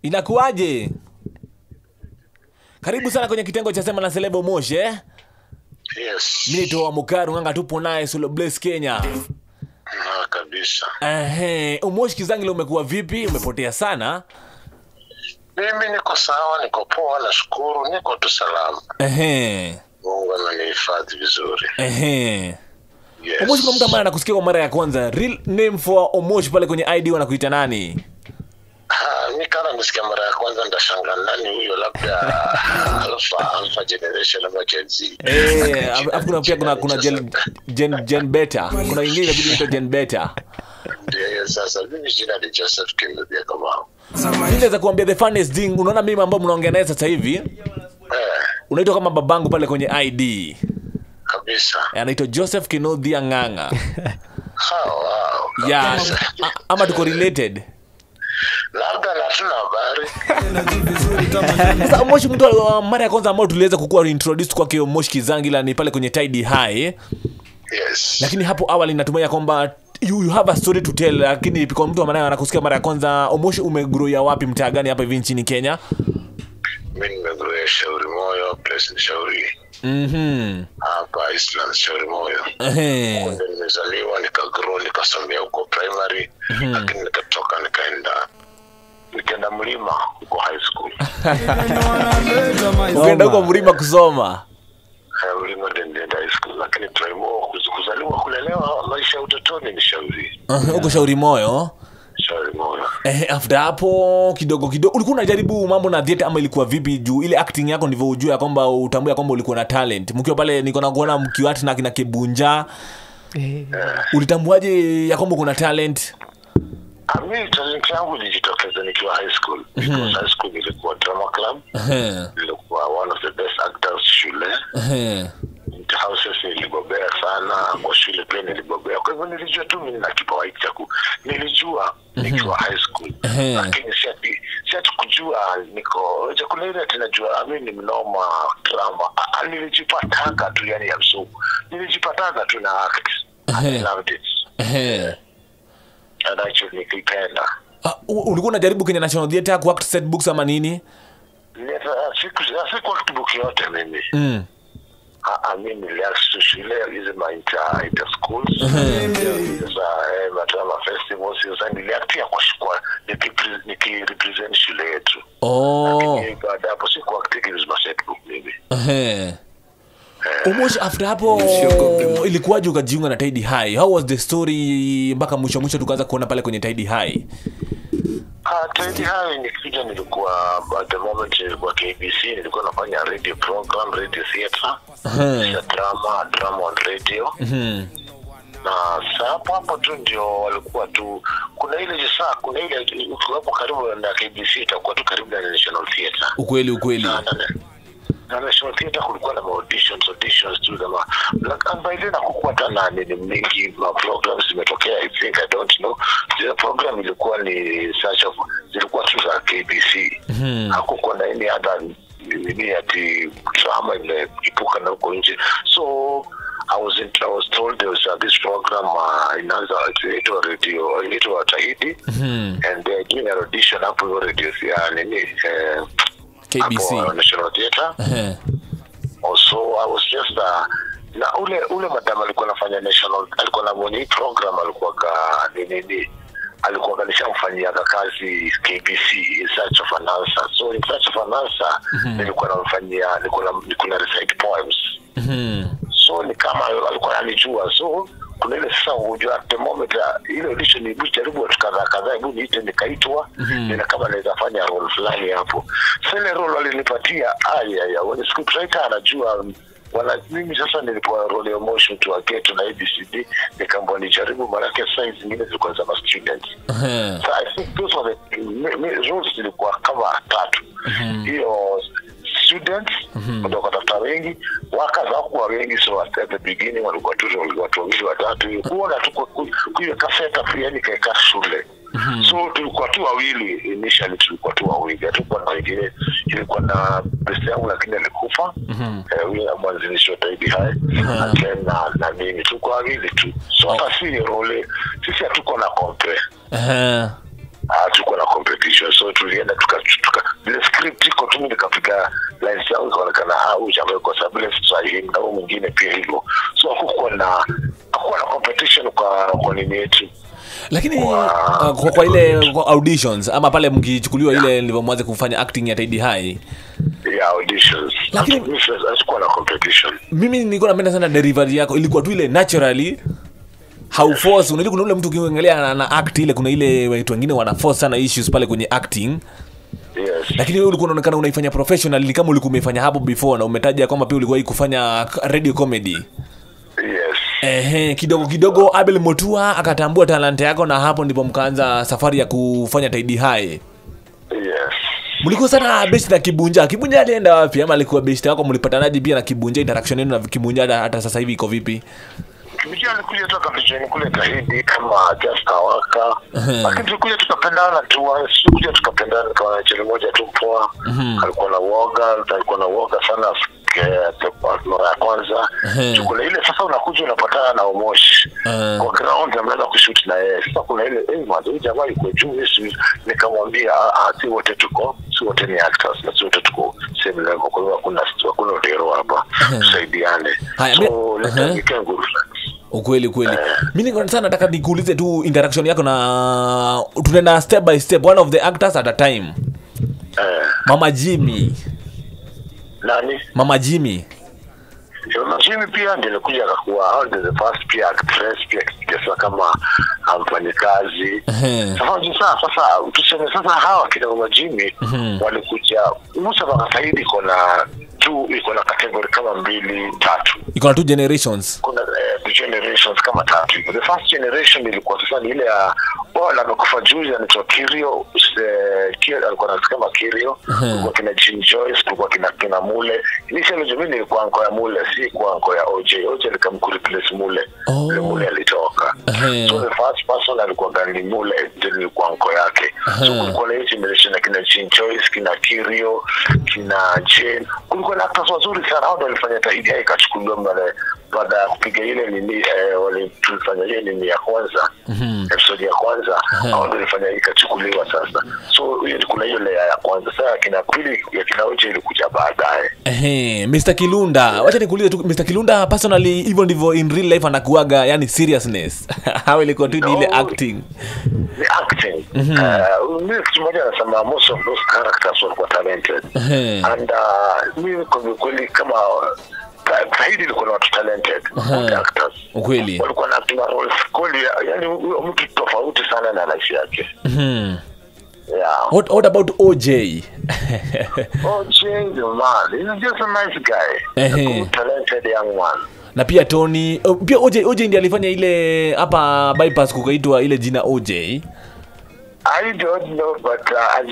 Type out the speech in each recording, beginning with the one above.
Inakuaje? Karibu sana kwenye kitengo cha Sema na Celeb Omosh, Yes. Mimi naitwa Mukaru, nganga tupo naye Solo Bless Kenya. Kabisa. Omosh Kizangile, umekuwa vipi? Umepotea sana. Mimi niko sawa, niko poa, nashukuru, niko tu salama. Mungu ananihifadhi vizuri. Yes. Omosh, kuna mtu ambaye anakusikia kwa mara ya kwanza. Real name for Omosh pale kwenye ID wanakuita nani? Mimi kana nisikia mara ya kwanza ndashangaa nani huyo, labda alpha generation ama Gen Z. Hapo kuna pia kuna Gen Beta. Kuna wengine inabidi inaitwa Gen Beta. Ndio sasa mimi jina ni Joseph Kinuthia kama. Ninaweza kuambia the funniest thing, unaona mimi ambao mnaongea naye sasa hivi? Unaitwa kama babangu pale kwenye ID. Kabisa. Anaitwa Joseph Kinuthia Nganga. Wow. Yeah. Ama tuko related. Labda natuna habari. Sasa Omosh, mtu mara ya kwanza ambao tuliweza kukuwa introduced kwake Omosh Kizangile ni pale kwenye Tidy High. Yes. Lakini hapo awali natumai kwamba you have a story to tell, lakini kwa mtu ambaye anakusikia mara ya kwanza, Omosh umegrow wapi, mtaa gani hapa hivi nchini Kenya? Mimi nimegrow Shauri Moyo, place ni Shauri. Hapa Island Shauri Moyo. Ndio nimezaliwa, nikagrow, nikasomea huko primary, lakini nikatoka nikaenda Mlima huko high school. Ukaenda huko Mlima kusoma? Mlima ndio high school, lakini kuzaliwa kulelewa maisha utotoni ni Shauri. Huko Shauri Moyo. Shauri Moyo. After hapo kidogo ulikuwa unajaribu mambo na theater ama ilikuwa vipi juu ile acting yako ndivyo ujue kwamba utambue kwamba ulikuwa na talent? Mkiwa pale niko na kuona mkiwati na kina Kibunja. Ulitambuaje ya kwamba kuna talent? Mimi talent yangu ilijitokeza nikiwa high school. Because high school nilikuwa drama club. Nilikuwa one of the best actors shule. Houses nilibobea sana, kwa shule pia nilibobea. Kwa hivyo nilijua tu mimi na kipawa hiki cha nilijua nikiwa high school. Lakini si ati kujua niko kuna ile tunajua mimi ni mnoma drama. Nilijipataga tu, yani ya msumu. Nilijipataga tu na act. I loved it. And actually nikipenda. Ulikuwa unajaribu kwenye National Theatre ku act set books ama nini? Siku act yote mimi. Mimi niliact to shule hizo inter schools. Sasa drama festivals sasa niliact kwa nikirepresent shule yetu. Lakini baada hapo siku act hizo set book mimi. Omosh, after hapo ilikuwaje ukajiunga na Tidy High? How was the story mpaka mwisho tukaanza kuona pale kwenye Tidy High? Tidy High nikija nilikuwa at the moment nilikuwa KBC, nilikuwa nafanya radio program, radio theater. Drama on radio. Na hapo tu ndio walikuwa tu kuna ile hapo karibu na KBC itakuwa tu karibu na National Theatre. Ukweli. Na National Theatre kulikuwa na auditions tu kama like by then hakukuwa tena nini mingi programs zimetokea. I think I don't know. The program ilikuwa ni such of zilikuwa tu za KBC. Hakukuwa na any other nini ati drama imeepuka na huko nje. So I was told there was this program inaanza radio Tahidi, and they're doing an audition hapo radio KBC National Theatre. Also I was just na ule madam alikuwa anafanya national, alikuwa na moni program, alikuwa nishamfanyia kazi KBC in search of an answer. So in search of an answer nilikuwa namfanyia nilikuwa recite poems. So ni kama alikuwa anijua. So kuna ile sasa unajua at the moment ile audition nilijaribu kadhaa hebu niite nikaitwa, na kama naweza fanya role fulani hapo. Sasa ile role walinipatia wale scriptwriter anajua mimi sasa nilipoa role ya Omosh to a get na ABCD nikaambia nijaribu, maana size zingine zilikuwa za students. So I think those were the roles zilikuwa kama 3. Hiyo students ndio katafuta wengi, wakaza kuwa wengi, so at the beginning walikuwa tu watu wawili watatu, kuona tu kuiwe kaseta pia nikaeka shule. So tulikuwa tu wawili initially, tulikuwa tu wawili, tulikuwa na wengine, ilikuwa na best yangu lakini alikufa. Huyo mwanzilishi wa Tidy High, na mimi tulikuwa wawili tu. So hata si role sisi hatuko na compare. tulikuwa na competition, so tulienda tuka ile script iko tu, nikapiga lines zangu kaonekana huyu jamaa kwa sababu ile sahihi na mwingine pia hivyo, so hakukuwa na competition kwa nini yetu. Lakini kwa ile auditions ama pale mkichukuliwa ile nilivyoanza kufanya acting ya Tidy High, auditions, lakini sikuwa na competition. Mimi nilikuwa napenda sana delivery yako, ilikuwa tu ile naturally, how force. Unajua kuna ule mtu ukiangalia na act ile, kuna ile watu wengine wana force sana issues pale kwenye acting. Yes. Lakini wewe ulikuwa unaonekana unaifanya professionally kama ulikuwa umefanya hapo before, na umetaja kwamba pia ulikuwa kufanya radio comedy. Yes. Kidogo Abel Motua akatambua talanta yako, na hapo ndipo mkaanza safari ya kufanya Tidy High. Yes. Mlikuwa sana best na Kibunja. Kibunja alienda wapi, ama alikuwa best wako? Mlipatanaje pia na Kibunja? Interaction yenu na Kibunja hata sasa hivi iko vipi? Kibunja alikuja toka vijana kule Tahidi kama just awaka. Lakini tulikuja tukapendana tu, sikuja tukapendana kwa chele moja tu poa. Alikuwa na woga sana mara ya kwanza. Tukule ile sasa unakuja unapatana na Omosh. Kwa ground mnaanza kushoot na yeye. Sasa kuna ile huyu jamaa yuko juu, nikamwambia si wote ni actors, na wote tuko same level, kwa hiyo hakuna udero hapa, tusaidiane. So let's go. Ukweli. Mimi niko sana nataka nikuulize tu interaction yako na tunaenda step by step, one of the actors at a time. Mama Jimmy. Nani? Mama Jimmy pia ndiye alikuja akakuwa the first pia actress pia kama mfanyakazi. Sasa tuseme sasa hawa kina Jimmy walikuja Musa Bakasaidi iko na category kama 2-3. Iko na 2 generations. Kuna generations kama 3. The first generation ilikuwa sasa ni ile ya wala amekufa juzi anaitwa Kirio, alikuwa anasema Kirio, kwa kina Jim Joyce, kwa kina Mule. Initially Jimmy ilikuwa anko ya Mule, si kwa anko ya OJ alikamkureplace Mule. Mule alitoka. So the first person alikuwa gani Mule, ndio ilikuwa anko yake. So kulikuwa na hiyo generation na kina Jim Joyce, kina Kirio, kina Jane. Kulikuwa na actors wazuri sana, hao ndio walifanya Tidy High ikachukuliwa baada ya kupiga ile nini walifanya ile nini ya kwanza, episode ya kwanza, hao ndio walifanya ikachukuliwa sasa. So hiyo kuna hiyo layer ya kwanza. Sasa kina pili ya kina Oje ilikuja baadaye. Mr. Kilunda, wacha nikuulize tu, Mr. Kilunda personally even ndivyo in real life anakuaga, yani seriousness how ilikuwa tu ile acting? The acting. Mimi kimoja nasema most of those characters were talented. And mimi kwa kweli kama Tahidi ilikuwa na watu talented actors. Ukweli. Walikuwa na acting roles kweli, yani mtu tofauti sana na life yake. Yeah. What about OJ? OJ, man, he's just a nice guy. A talented young man. Na pia Tony, pia OJ ndiye alifanya ile hapa bypass kukaitwa ile jina OJ. I don't know, but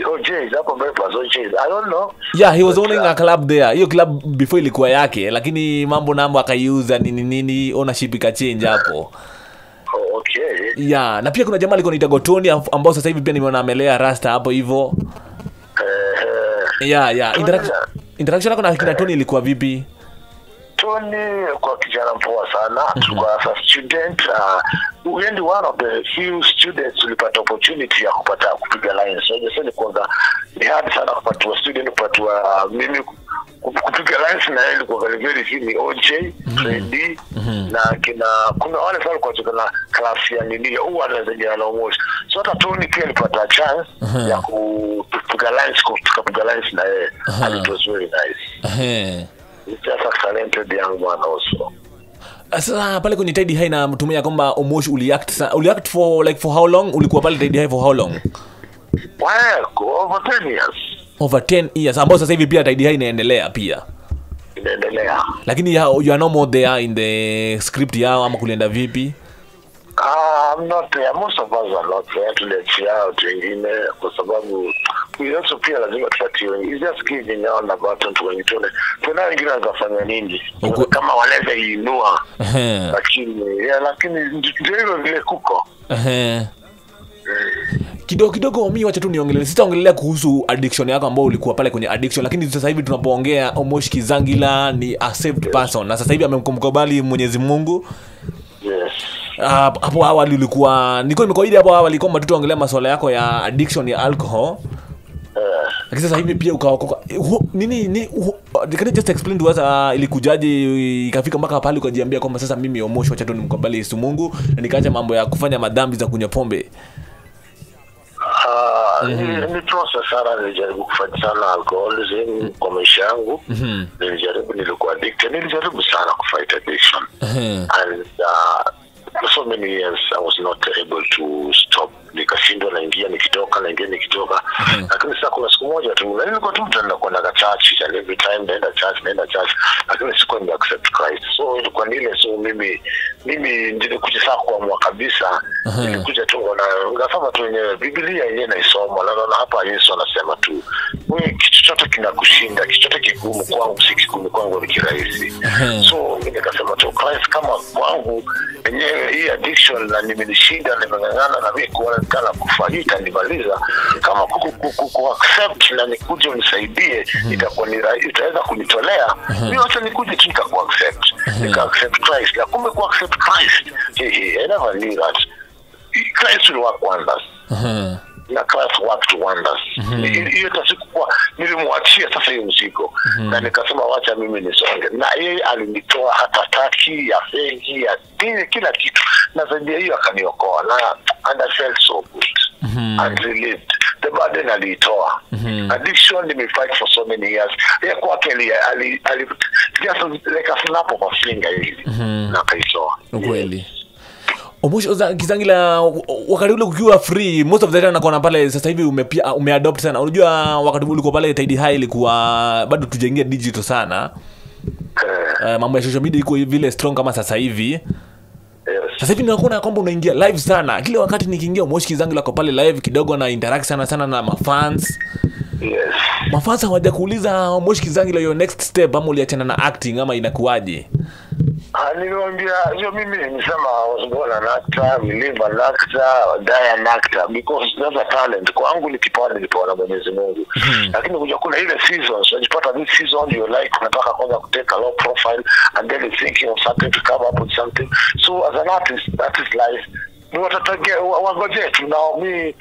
OJ is up on bypass. OJ, I don't know. Yeah, he was owning a club there. Hiyo club before ilikuwa yake, lakini mambo akaiuza nini ownership ikachange hapo. Okay. Yeah, na pia kuna jamaa alikuwa anaitwa Tony ambao sasa hivi pia nimeona amelea rasta hapo hivyo. Yeah. Interaction yako na kina Tony ilikuwa vipi? Tony kwa kijana mpoa sana. Tulikuwa as a student, we ndi one of the few students ulipata opportunity ya kupiga lines. So just ni hard sana kupata student kupata mimi kupiga lines, na yeye alikuwa very very OJ, Freddy, na kuna wale wale kwa tukana class ya nini huwa anazejea na Omosh. So hata Tony pia alipata chance ya kupiga lines na yeye, and it was very nice. He's just a talented young man also. Sasa pale kwenye Tidy High na mtumia kwamba Omosh uliact for how long? Ulikuwa pale Tidy High for how long? Over 10 years. Over 10 years. Ambao sasa hivi pia Tidy High inaendelea pia. Inaendelea. Lakini you are no more there in the script yao ama kulienda vipi? I'm not there. Most of us are not there to let you out wengine, kwa sababu we also pia lazima tupatiwe. It's just giving out the button to wengine. Tuna wengine wanafanya nini? Kama wanaweza inua. Lakini ndio hilo vile kuko. Kidogo mimi wacha tu niongelee. Sitaongelea kuhusu addiction yako ambao ulikuwa pale kwenye addiction, lakini sasa hivi tunapoongea Omosh Kizangila ni a saved person. Na sasa hivi amemkubali Mwenyezi Mungu. Yes. hapo awali ulikuwa nimekuahidi hapo awali kwamba tutaongelea masuala yako ya addiction ya alcohol. Lakini sasa hivi pia ukaokoka nini can you just explain to us ilikujaje ikafika mpaka pale ukajiambia kwamba sasa mimi Omosh acha tu nimkubali Yesu Mungu na nikaacha mambo ya kufanya madhambi za kunywa pombe? Ni process sana. Nilijaribu kufanya sana alcoholism kwa maisha yangu. Nilikuwa addicted. Nilijaribu sana kufight addiction. And for so many years I was not able to stop. Nikashindwa, naingia nikitoka, lakini sasa kuna siku moja tu nilikuwa tu mtanda kwenda church, and every time naenda church, lakini sikuwa nime accept Christ. So ilikuwa nile, so mimi nilikuja sasa kuamua kabisa. Nilikuja tu ngasema tu yenyewe Biblia yenyewe naisoma, na hapa Yesu anasema tu wewe kitu chochote kinakushinda, kitu chochote kigumu kwangu si kigumu, kwangu ni kirahisi. So nikasema tu Christ kama kwangu yenyewe hii addiction na nimenishinda, nimengangana na mimi kuonekana kufanyika nimaliza, kama ku accept na nikuje unisaidie, itakuwa ni rahisi, utaweza kunitolea mimi, acha nikuje tu nikaku accept, accept Christ. Na kumbe ku accept Christ, I never knew that Christ will work wonders. Na Christ worked wonders. Hiyo tasikuwa nilimwachia sasa hiyo mzigo, na nikasema wacha mimi nisonge, na yeye alinitoa hata taki ya fegi ya dini, kila kitu, na zaidi hiyo akaniokoa, na and I felt so good and relieved. The burden alitoa. Addiction nimefight for so many years. Yeye kwake ali just like a snap of a finger hivi, na kaitoa. Kweli. Omosh Kizangila, wakati ule ukiwa free most of the time nakuona pale, sasa hivi umeadopt sana. Unajua wakati ulikuwa pale Tidy High ilikuwa bado tujaingia digital sana. Mambo ya social media iko vile strong kama sasa hivi. Sasa hivi ninakuona kwamba unaingia live sana. Kile wakati nikiingia Omosh Kizangila kwa pale live kidogo na interact sana na mafans. Mafans hawajakuuliza Omosh Kizangila your next step, ama uliachana na acting ama inakuaje? Nilimwambia hiyo, mimi nimesema I was born an actor, live an actor, die an actor, because that's a talent. Kwangu ni kipawa nilipewa na Mwenyezi Mungu. Lakini kuja kuna ile seasons, unajipata this season you like unataka kwanza kuteka low profile, and then you're thinking of something to come up with something. So as an artist, that is life. Ni watategea wagoje tu, na mimi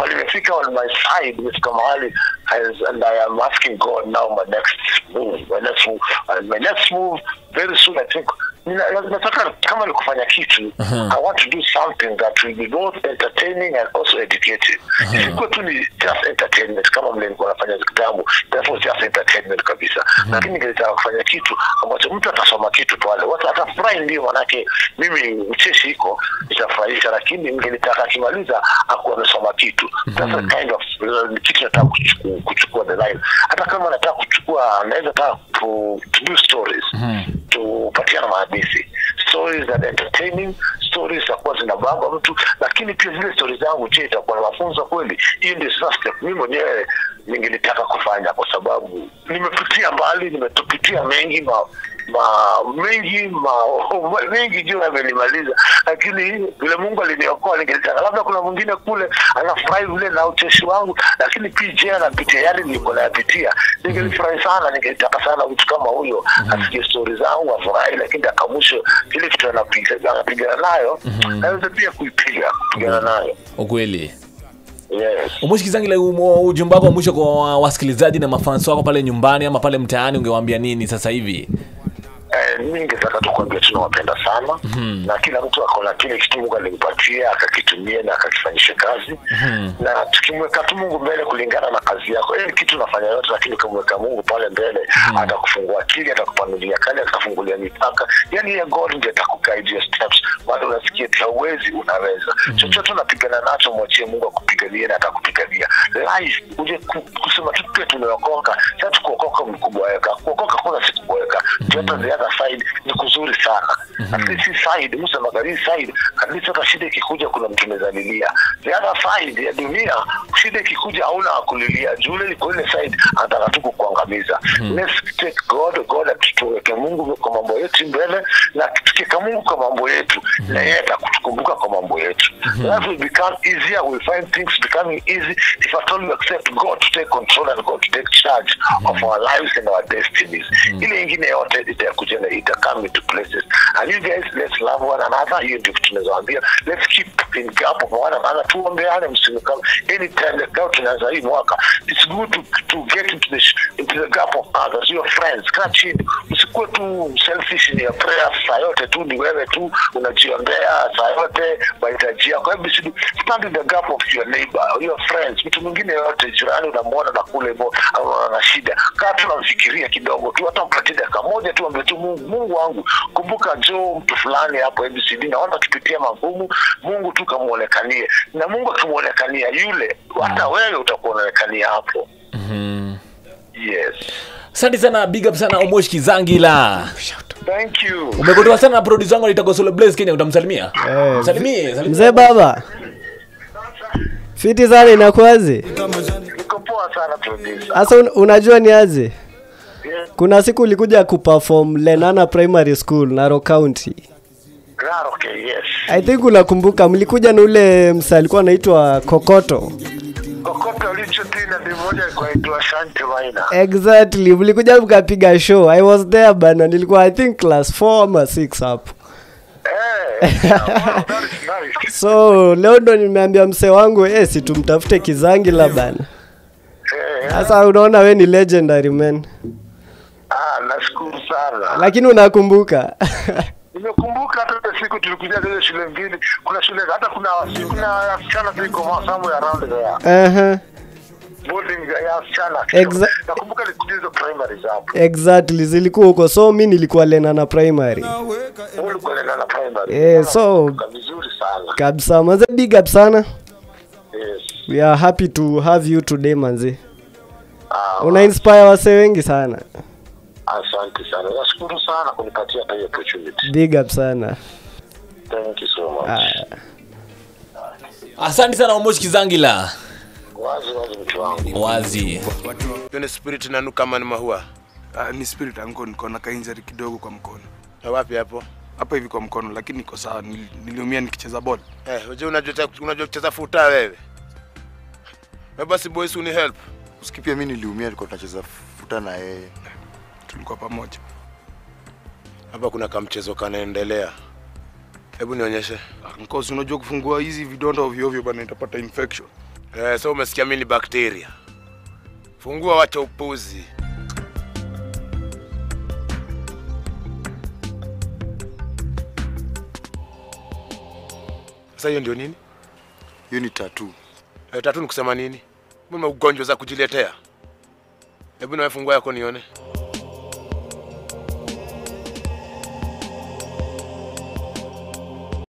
nimefika on my side nimefika mahali, and I am asking God now my next move very soon. I think nataka kama ni kufanya kitu, I want to do something that will be both entertaining and also educative. Sikuwa tu ni just entertainment kama mle nilikuwa nafanya kitambo, that was just entertainment kabisa. Lakini ningetaka kufanya kitu ambacho mtu atasoma kitu pale, watu atafurahi. Ndio manake mimi mcheshi iko itafurahisha, lakini ningetaka kimaliza akuwa amesoma kitu. That's a kind of kitu nataka kuchukua the line. Hata kama nataka kuchukua, naweza taka to do stories, to patiana hadithi, stories that entertaining, stories za kwa zinabamba mtu, lakini pia zile stories zangu je itakuwa na mafunzo kweli. Hiyo ndio sasa mimi mwenyewe ningelitaka kufanya, kwa sababu nimepitia mbali, nimetupitia mengi mengi juu amenimaliza, lakini vile Mungu aliniokoa, ningetaka labda kuna mwingine kule anafurahi vile na ucheshi wangu, lakini pia je anapitia yale nilikuwa nayapitia, ningelifurahi sana. Ningetaka sana mtu kama huyo asikie stories zangu afurahi, lakini akamusho kile kitu anapigana nayo naweza pia kupigana nayo. Ukweli. Yes. Omosh Kizangila, ujumbe wako mwisho kwa wasikilizaji na mafans wako pale nyumbani ama pale mtaani, ungewaambia nini sasa hivi? Mimi ningetaka tu kuambia tunawapenda sana, na kila mtu akona kile kitu Mungu alimpatia akakitumia na akakifanyisha kazi, na tukimweka tu Mungu mbele kulingana na kazi yako. Kitu unafanya yote, lakini kumweka Mungu pale mbele, atakufungua akili, atakupanulia kale, atakufungulia mipaka. Yani ya God ndiye atakuguide your steps. Bado unasikia hauwezi, unaweza. Chochote unapigana nacho, mwachie Mungu akupiganie na atakupigania. Life uje kusema tu pia tumeokoka, sasa tukuokoka mkubwa weka. Kuokoka kuna siku kuweka. Tuta other side ni kuzuri sana. At least side, Musa magari side, at least hata shida ikikuja kuna mtu mezalilia. The other side ya dunia, shida ikikuja hauna kulilia. Jule liko ile side anataka tu kukuangamiza. Let's take God atuweke Mungu kwa mambo yetu mbele, na tukiweka Mungu kwa mambo yetu, na yeye atakutukumbuka kwa mambo yetu. Life will become easier, we'll find things becoming easy if at all we accept God to take control and God to take charge of our lives and our destinies. Ile ingine yote itakuja na ita come into places. And you guys, let's love one another. You do tunazoambia, let's keep in gap of one another. Tuombeane msimu kama anytime the gap tunaanza hii mwaka. It's good to get into the gap of others, your friends. Kaa chini, usikuwe tu selfish in your prayers. Saa yote tu ni wewe tu unajiombea, saa yote mahitaji yako. Hebu stand in the gap of your neighbor, your friends. Mtu mwingine yote jirani unamuona na kule hivyo ana shida. Kaa tunamfikiria kidogo tu, hata mpatie dakika moja tu, ambaye tu Mungu wangu, kumbuka Joe mtu fulani hapo ABCD naona tupitia magumu, Mungu tu kamuonekanie. Na Mungu akimuonekania yule, hata wewe utakuonekania hapo. Yes. Asante sana, big up sana Omosh Kizangila. Thank you. Umekotoa sana na producer wangu anaitwa Solo Blaze Kenya, utamsalimia? Salimie. Mzee baba. Fiti sana inakuaje? Niko poa sana producer. Asa unajua ni aje? Kuna siku ulikuja kuperform Lenana Primary School Narok County. Okay, yes. I think unakumbuka mlikuja na ule msa alikuwa anaitwa Kokoto. Kokoto alichotina ni moja kwa itwa Shanti Maina. Exactly, mlikuja mkapiga show. I was there bana, nilikuwa I think class 4 ama 6 hapo. So leo ndo nimeambia mse wangu si tumtafute Kizangila bana. Sasa unaona we ni legendary man. Nashukuru sana. Lakini unakumbuka? Nimekumbuka hata siku tulikuja zile shule mbili, kuna shule hata kuna wasichana ziko somewhere around there. Boarding ya wasichana. Nakumbuka nilikuja primary hapo. Exactly, zilikuwa huko. So mimi nilikuwa Lenana Primary. Ulikuwa Lenana Primary. So vizuri sana. Kabisa, manze big up sana. Yes. We are happy to have you today manze. Una inspire wase wengi sana. Asante sana. Nashukuru sana kunipatia hii opportunity. Big up sana. Thank you so much. Asante sana Omosh Kizangila. Wazi mtu wangu. Wazi. Yone spirit inanuka kama ni mahua. Ni spirit angu niko na injury kidogo kwa mkono. Wapi hapo? Hapa hivi kwa mkono, lakini niko sawa. Niliumia nikicheza ball. Unajua kucheza futa wewe. Basi boys uni help. Usikipia mimi niliumia nilikuwa tunacheza futa na yeye. Tulikuwa pamoja. Hapa kuna kamchezo kanaendelea. Hebu nionyeshe. Because unajua kufungua hizi vidonda ovyo ovyo bana itapata infection. So umesikia mimi ni bacteria. Fungua, wacha upuzi. Sasa hiyo ndio nini? Hiyo ni tattoo. Tattoo ni kusema nini? Mbona ugonjwa za kujiletea? Hebu na fungua yako nione.